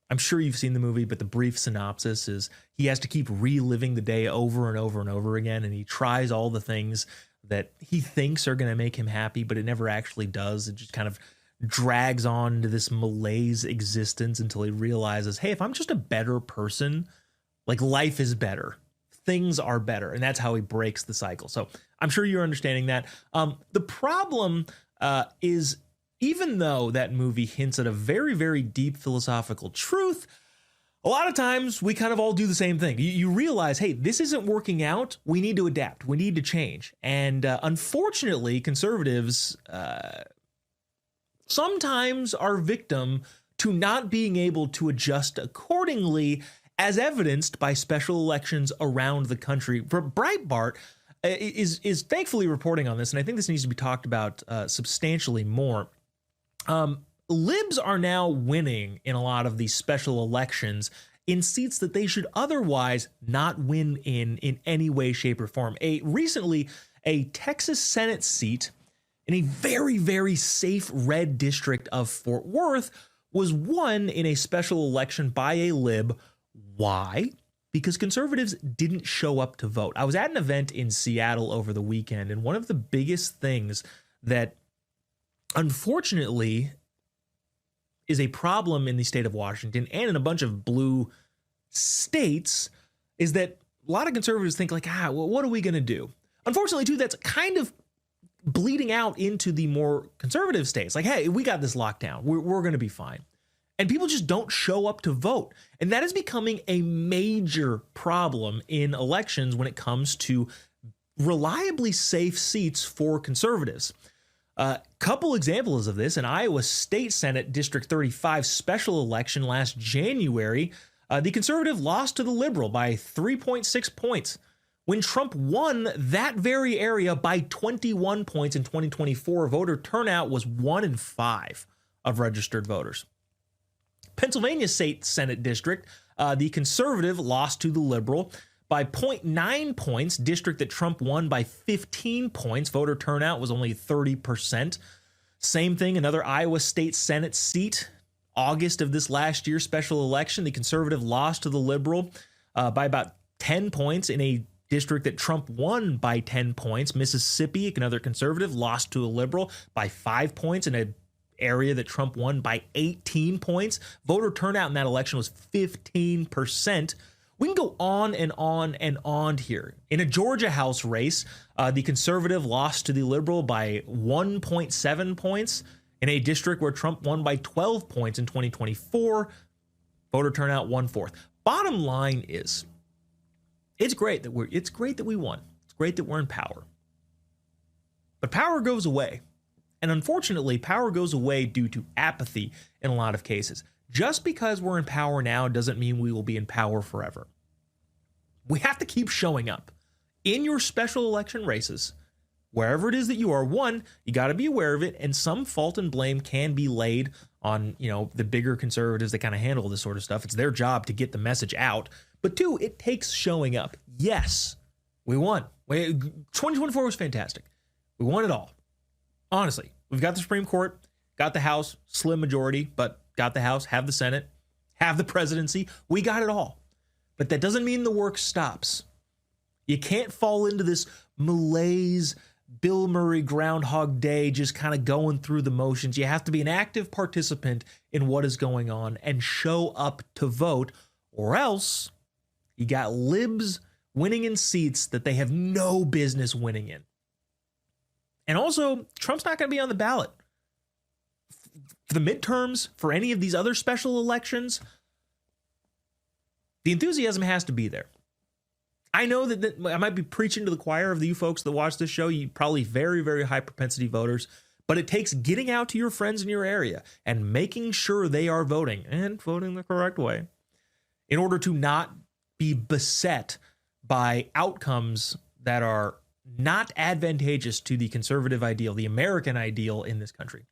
I'm sure you've seen the movie, but the brief synopsis is he has to keep reliving the day over and over and over again, and he tries all the things that he thinks are going to make him happy, but it never actually does. It just kind of drags on into this malaise existence until he realizes, hey, if I'm just a better person, like life is better. Things are better, and that's how he breaks the cycle. So I'm sure you're understanding that. The problem is, even though that movie hints at a very, very deep philosophical truth, a lot of times we kind of all do the same thing. You realize, hey, this isn't working out. We need to adapt. We need to change. And unfortunately, conservatives sometimes are victim to not being able to adjust accordingly, as evidenced by special elections around the country. Breitbart is thankfully reporting on this, and I think this needs to be talked about substantially more. Libs are now winning in a lot of these special elections in seats that they should otherwise not win in any way, shape, or form. Recently, a Texas Senate seat in a very, very safe red district of Fort Worth was won in a special election by a lib. Why? Because conservatives didn't show up to vote. I was at an event in Seattle over the weekend, and one of the biggest things that unfortunately is a problem in the state of Washington and in a bunch of blue states is that a lot of conservatives think like, well, what are we going to do? Unfortunately, too, that's kind of bleeding out into the more conservative states. Like, hey, we got this locked down. We're going to be fine. And people just don't show up to vote. And that is becoming a major problem in elections when it comes to reliably safe seats for conservatives. Couple examples of this: in Iowa State Senate District 35 special election last January, the conservative lost to the liberal by 3.6 points. When Trump won that very area by 21 points in 2024, voter turnout was 1 in 5 of registered voters. Pennsylvania State Senate District, the conservative lost to the liberal by 0.9 points, district that Trump won by 15 points. Voter turnout was only 30%. Same thing, another Iowa State Senate seat, August of this last year, special election. The conservative lost to the liberal by about 10 points in a district that Trump won by 10 points. Mississippi, another conservative, lost to a liberal by 5 points in a area that Trump won by 18 points. Voter turnout in that election was 15%. We can go on and on and on here. In a Georgia House race, the conservative lost to the liberal by 1.7 points in a district where Trump won by 12 points in 2024. Voter turnout 1/4. Bottom line is, it's great that we won. It's great that we're in power. But power goes away. And unfortunately, power goes away due to apathy in a lot of cases. Just because we're in power now doesn't mean we will be in power forever. We have to keep showing up in your special election races, wherever it is that you are. One, you got to be aware of it, and some fault and blame can be laid on, the bigger conservatives that kind of handle this sort of stuff. It's their job to get the message out. But two, it takes showing up. Yes, we won. 2024 was fantastic. We won it all. Honestly, we've got the Supreme Court, got the House, slim majority, but got the House, have the Senate, have the presidency. We got it all. But that doesn't mean the work stops. You can't fall into this malaise Bill Murray Groundhog Day, just kind of going through the motions. You have to be an active participant in what is going on and show up to vote, or else you got libs winning in seats that they have no business winning in. And also, Trump's not going to be on the ballot for the midterms, for any of these other special elections. The enthusiasm has to be there. I know that I might be preaching to the choir of you folks that watch this show. You probably very, very high propensity voters, but it takes getting out to your friends in your area and making sure they are voting and voting the correct way in order to not be beset by outcomes that are not advantageous to the conservative ideal, the American ideal in this country.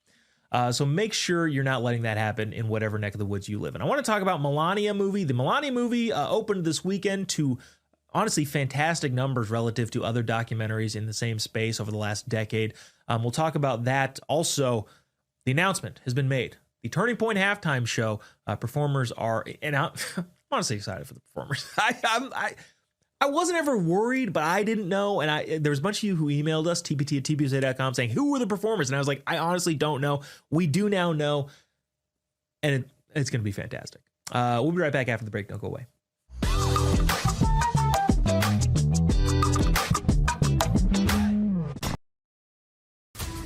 So make sure you're not letting that happen in whatever neck of the woods you live in. I want to talk about Melania movie. The Melania movie opened this weekend to honestly fantastic numbers relative to other documentaries in the same space over the last decade. We'll talk about that. Also, the announcement has been made. The Turning Point halftime show performers are, and I'm honestly excited for the performers. I wasn't ever worried, but I didn't know. And there was a bunch of you who emailed us, tpt@tpusa.com, saying, who were the performers? And I was like, I honestly don't know. We do now know. And it's going to be fantastic. We'll be right back after the break. Don't go away.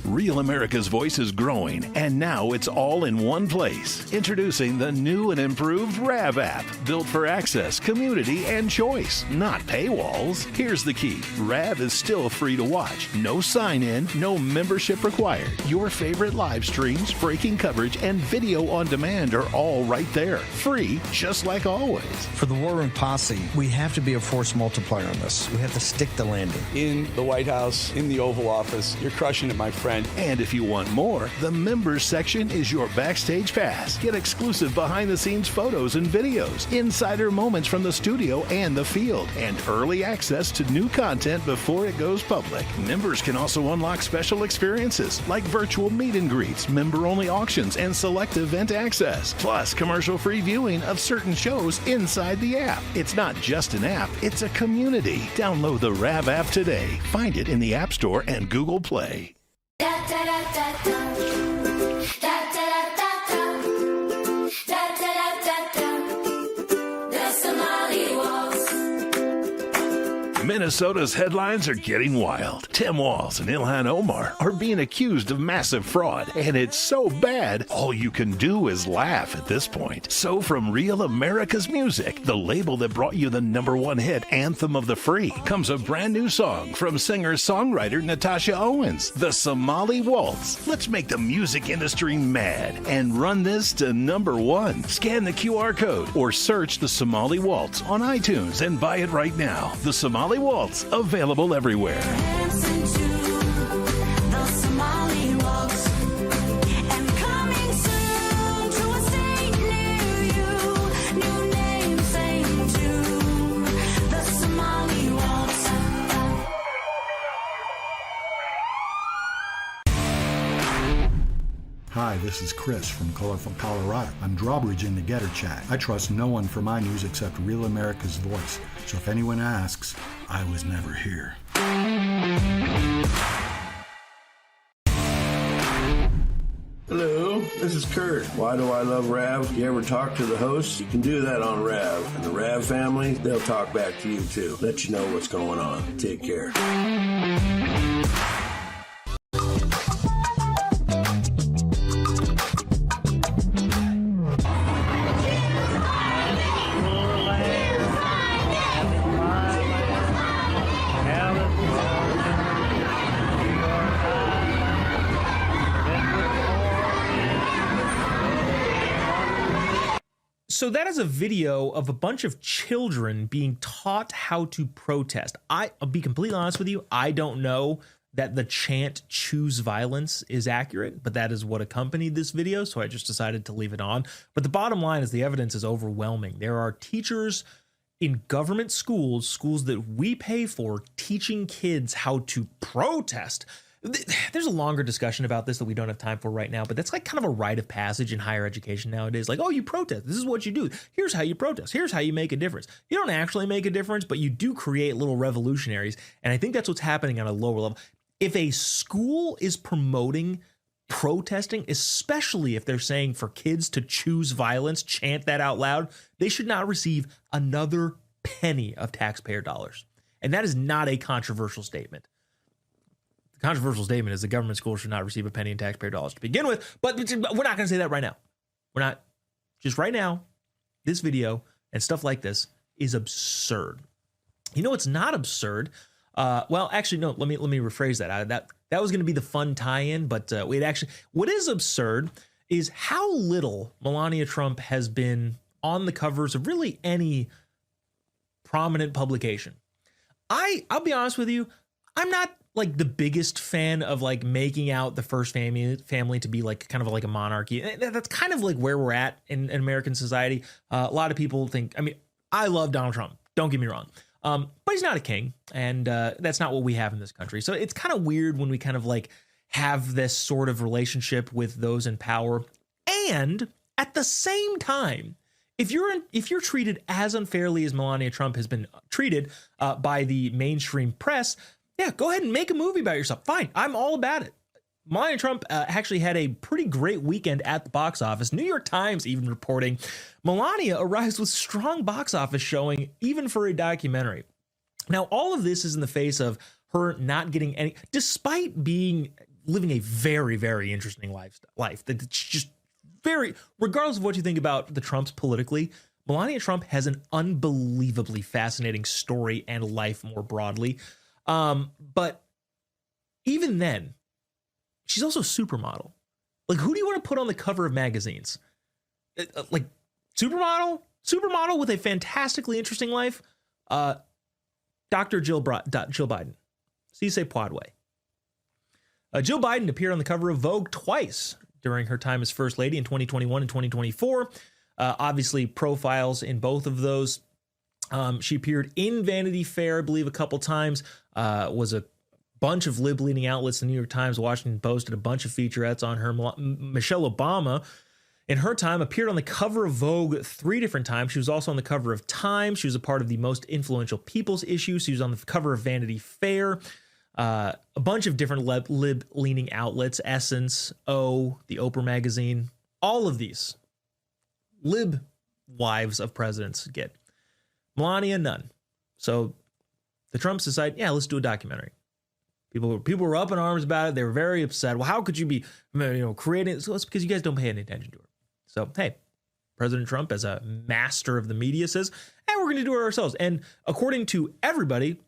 Real America's Voice is growing, and now it's all in one place. Introducing the new and improved RAV app, built for access, community, and choice, not paywalls. Here's the key. RAV is still free to watch. No sign-in, no membership required. Your favorite live streams, breaking coverage, and video on demand are all right there. Free, just like always. For the War Room Posse, we have to be a force multiplier on this. We have to stick the landing. In the White House, in the Oval Office, you're crushing it, my friend. And if you want more, the members section is your backstage pass. Get exclusive behind-the-scenes photos and videos, insider moments from the studio and the field, and early access to new content before it goes public. Members can also unlock special experiences like virtual meet and greets, member-only auctions, and select event access. Plus, commercial-free viewing of certain shows inside the app. It's not just an app, it's a community. Download the RAV app today. Find it in the App Store and Google Play. Minnesota's headlines are getting wild. Tim Walz and Ilhan Omar are being accused of massive fraud, and it's so bad, all you can do is laugh at this point. So from Real America's Music, the label that brought you the #1 hit, Anthem of the Free, comes a brand new song from singer-songwriter Natasha Owens, The Somali Waltz. Let's make the music industry mad and run this to #1. Scan the QR code or search The Somali Waltz on iTunes and buy it right now. The Somali Waltz, available everywhere. Hi, this is Chris from Colorful Colorado. I'm drawbridge in the Getter Chat. I trust no one for my news except Real America's Voice. So if anyone asks, I was never here. Hello, this is Kurt. Why do I love Rav? You ever talk to the hosts? You can do that on Rav. And the Rav family, they'll talk back to you too. Let you know what's going on. Take care. So that is a video of a bunch of children being taught how to protest. I'll be completely honest with you. I don't know that the chant "choose violence" is accurate, but that is what accompanied this video. So I just decided to leave it on. But the bottom line is the evidence is overwhelming. There are teachers in government schools, schools that we pay for, teaching kids how to protest. There's a longer discussion about this that we don't have time for right now, but that's like kind of a rite of passage in higher education nowadays. Like, oh, you protest. This is what you do. Here's how you protest. Here's how you make a difference. You don't actually make a difference, but you do create little revolutionaries. And I think that's what's happening on a lower level. if a school is promoting protesting, especially if they're saying for kids to choose violence, chant that out loud, they should not receive another penny of taxpayer dollars. And that is not a controversial statement. The controversial statement is the government school should not receive a penny in taxpayer dollars to begin with, but we're not going to say that right now. We're not. Just right now, this video and stuff like this is absurd. You know, it's not absurd. Well, actually, no, let me rephrase that. That was going to be the fun tie-in, but what is absurd is how little Melania Trump has been on the covers of really any prominent publication. I'll be honest with you, I'm not like the biggest fan of like making out the first family to be like kind of like a monarchy. That's kind of like where we're at in American society. A lot of people think, I mean, I love Donald Trump, don't get me wrong. But he's not a king, and that's not what we have in this country. So it's kind of weird when we kind of like have this sort of relationship with those in power. And at the same time, if you're treated as unfairly as Melania Trump has been treated by the mainstream press, yeah, go ahead and make a movie about yourself. Fine, I'm all about it. Melania Trump actually had a pretty great weekend at the box office. New York Times even reporting Melania arrives with strong box office showing even for a documentary. Now, all of this is in the face of her not getting any, despite living a very, very interesting life. That's just very, regardless of what you think about the Trumps politically, Melania Trump has an unbelievably fascinating story and life more broadly. But even then, she's also a supermodel. Like, who do you want to put on the cover of magazines? Like, supermodel with a fantastically interesting life. Dr. Jill Biden. Si c'est Podway. Jill Biden appeared on the cover of Vogue twice during her time as First Lady in 2021 and 2024. Obviously, profiles in both of those. She appeared in Vanity Fair, I believe, a couple times. Was a bunch of lib-leaning outlets, the New York Times, Washington Post, did a bunch of featurettes on her. Michelle Obama, in her time, appeared on the cover of Vogue 3 different times. She was also on the cover of Time. She was a part of the most influential people's issue. She was on the cover of Vanity Fair. A bunch of different lib-leaning outlets, Essence, O, the Oprah magazine, all of these lib wives of presidents get. Melania, none. So the Trumps decide, yeah, let's do a documentary. People were up in arms about it. They were very upset. Well, how could you be, creating? So it's because you guys don't pay any attention to her. So, hey, President Trump, as a master of the media, says, hey, we're going to do it ourselves. And according to everybody,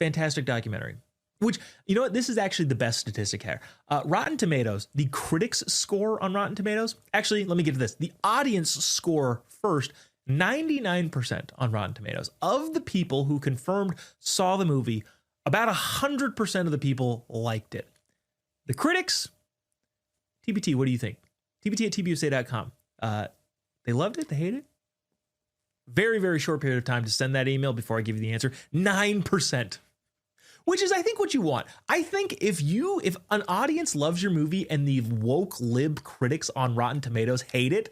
fantastic documentary. Which, you know what? This is actually the best statistic here. Rotten Tomatoes, the critics score on Rotten Tomatoes. Actually, let me get to this. The audience score first, 99% on Rotten Tomatoes. Of the people who confirmed saw the movie, about 100% of the people liked it. The critics, TBT, what do you think? TBT at TPUSA.com. They loved it? They hated it? Very, very short period of time to send that email before I give you the answer. 9%. Which is, I think, what you want. I think if an audience loves your movie and the woke lib critics on Rotten Tomatoes hate it,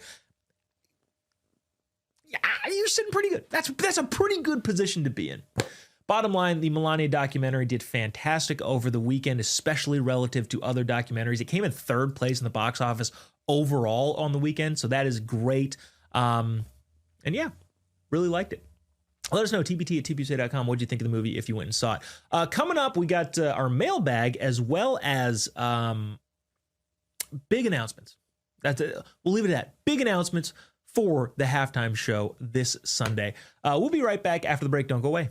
yeah, you're sitting pretty good. That's a pretty good position to be in. Bottom line, the Melania documentary did fantastic over the weekend, especially relative to other documentaries. It came in 3rd place in the box office overall on the weekend, so that is great. And yeah, really liked it. Let us know, TBT at TPUSA.com. What did you think of the movie if you went and saw it? Coming up, we got our mailbag as well as big announcements. That's it. We'll leave it at that. Big announcements for the halftime show this Sunday. We'll be right back after the break. Don't go away.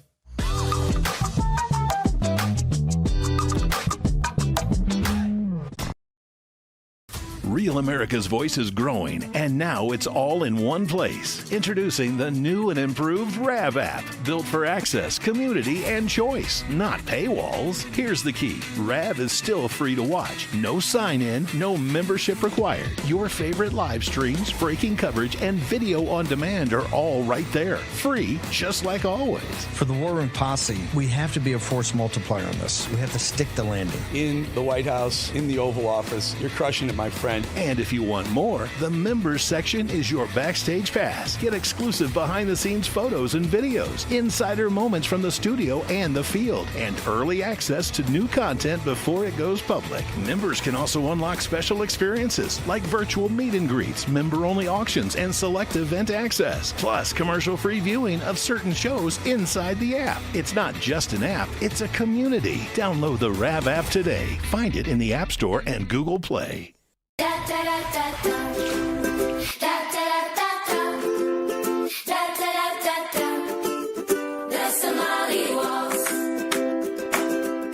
Real America's Voice is growing, and now it's all in one place. Introducing the new and improved RAV app, built for access, community, and choice, not paywalls. Here's the key. RAV is still free to watch. No sign-in, no membership required. Your favorite live streams, breaking coverage, and video on demand are all right there. Free, just like always. For the War Room Posse, we have to be a force multiplier on this. We have to stick the landing. In the White House, in the Oval Office, you're crushing it, my friend. And if you want more, the members section is your backstage pass. Get exclusive behind-the-scenes photos and videos, insider moments from the studio and the field, and early access to new content before it goes public. Members can also unlock special experiences like virtual meet and greets, member-only auctions, and select event access. Plus, commercial-free viewing of certain shows inside the app. It's not just an app, it's a community. Download the RAV app today. Find it in the App Store and Google Play.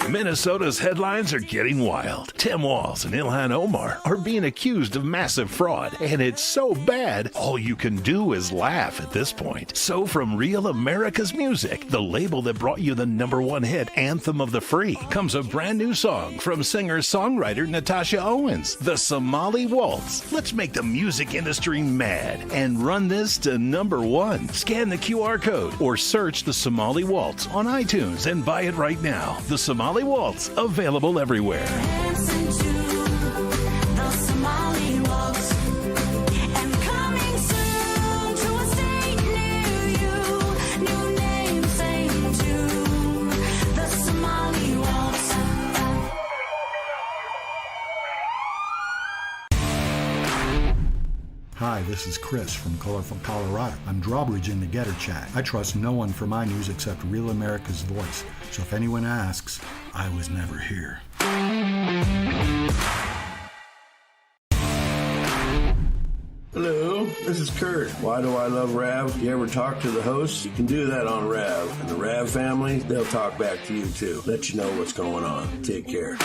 Minnesota's headlines are getting wild. Tim Walz and Ilhan Omar are being accused of massive fraud, and it's so bad, all you can do is laugh at this point. So from Real America's Music, the label that brought you the #1 hit, Anthem of the Free, comes a brand new song from singer-songwriter Natasha Owens, The Somali Waltz. Let's make the music industry mad and run this to #1. Scan the QR code or search The Somali Waltz on iTunes and buy it right now. The Somali Waltz, available everywhere. Hi, this is Chris from Colorful Colorado. I'm drawbridge in the Getter Chat. I trust no one for my news except Real America's Voice. So if anyone asks, I was never here. Hello, this is Kurt. Why do I love Rav? You ever talk to the hosts? You can do that on Rav. And the Rav family, they'll talk back to you too. Let you know what's going on. Take care.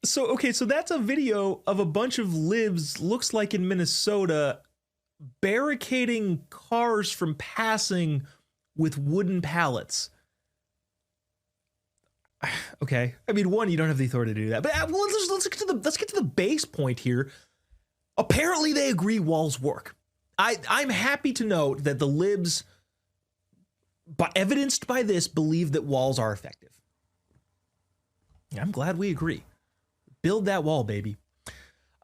So, okay, so that's a video of a bunch of libs, looks like in Minnesota, barricading cars from passing with wooden pallets. Okay, I mean, one, you don't have the authority to do that, but let's get to the base point here. Apparently, they agree walls work. I'm happy to note that the libs, evidenced by this, believe that walls are effective. I'm glad we agree. Build that wall, baby.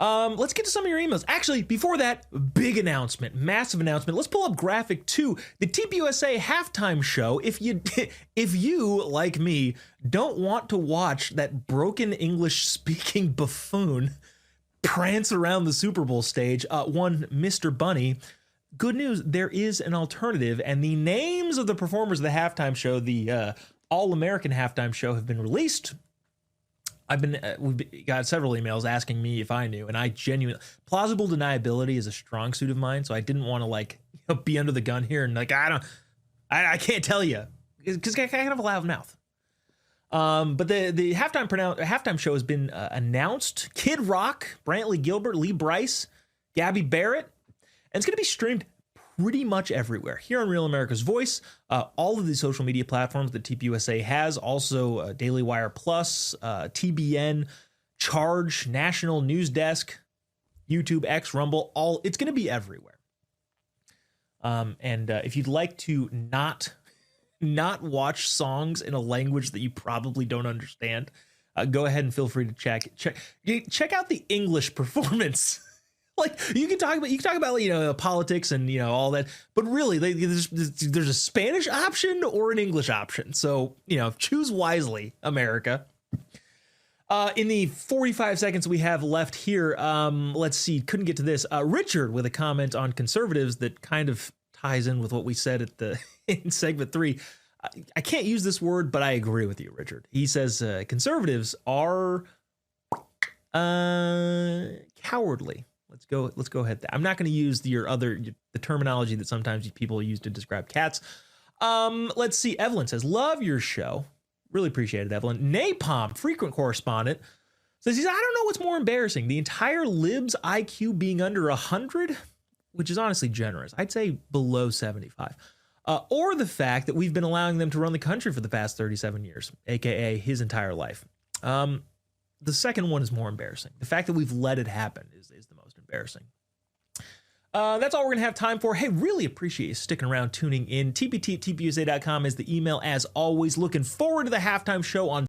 Let's get to some of your emails. Actually, before that, big announcement, massive announcement. Let's pull up graphic 2, the TPUSA halftime show. If you, like me, don't want to watch that broken English-speaking buffoon prance around the Super Bowl stage, one Mr. Bunny, good news, there is an alternative, and the names of the performers of the halftime show, the All-American halftime show, have been released. We've got several emails asking me if I knew, and I genuinely, plausible deniability is a strong suit of mine, so I didn't want to be under the gun here and I can't tell you because I kind of have a loud mouth. But the halftime show has been announced. Kid Rock, Brantley Gilbert, Lee Brice, Gabby Barrett, and it's going to be streamed pretty much everywhere. Here on Real America's Voice, all of the social media platforms that TPUSA has, also Daily Wire Plus, TBN, Charge, National News Desk, YouTube, X, Rumble, it's going to be everywhere. And if you'd like to not watch songs in a language that you probably don't understand, go ahead and feel free to check out the English performance. You can talk about politics and all that, but really there's a Spanish option or an English option. So choose wisely, America. In the 45 seconds we have left here, let's see. Couldn't get to this. Richard with a comment on conservatives that kind of ties in with what we said in segment 3. I can't use this word, but I agree with you, Richard. He says conservatives are cowardly. Let's go ahead. I'm not going to use the terminology that sometimes people use to describe cats. Let's see. Evelyn says, love your show. Really appreciate it, Evelyn. Napalm, frequent correspondent, says I don't know what's more embarrassing, the entire libs IQ being under 100 which is honestly generous. I'd say below 75. Or the fact that we've been allowing them to run the country for the past 37 years, aka his entire life. The second one is more embarrassing. The fact that we've let it happen is the most embarrassing. That's all we're going to have time for. Hey, really appreciate you sticking around, tuning in. TPT@TPUSA.com is the email as always. Looking forward to the halftime show on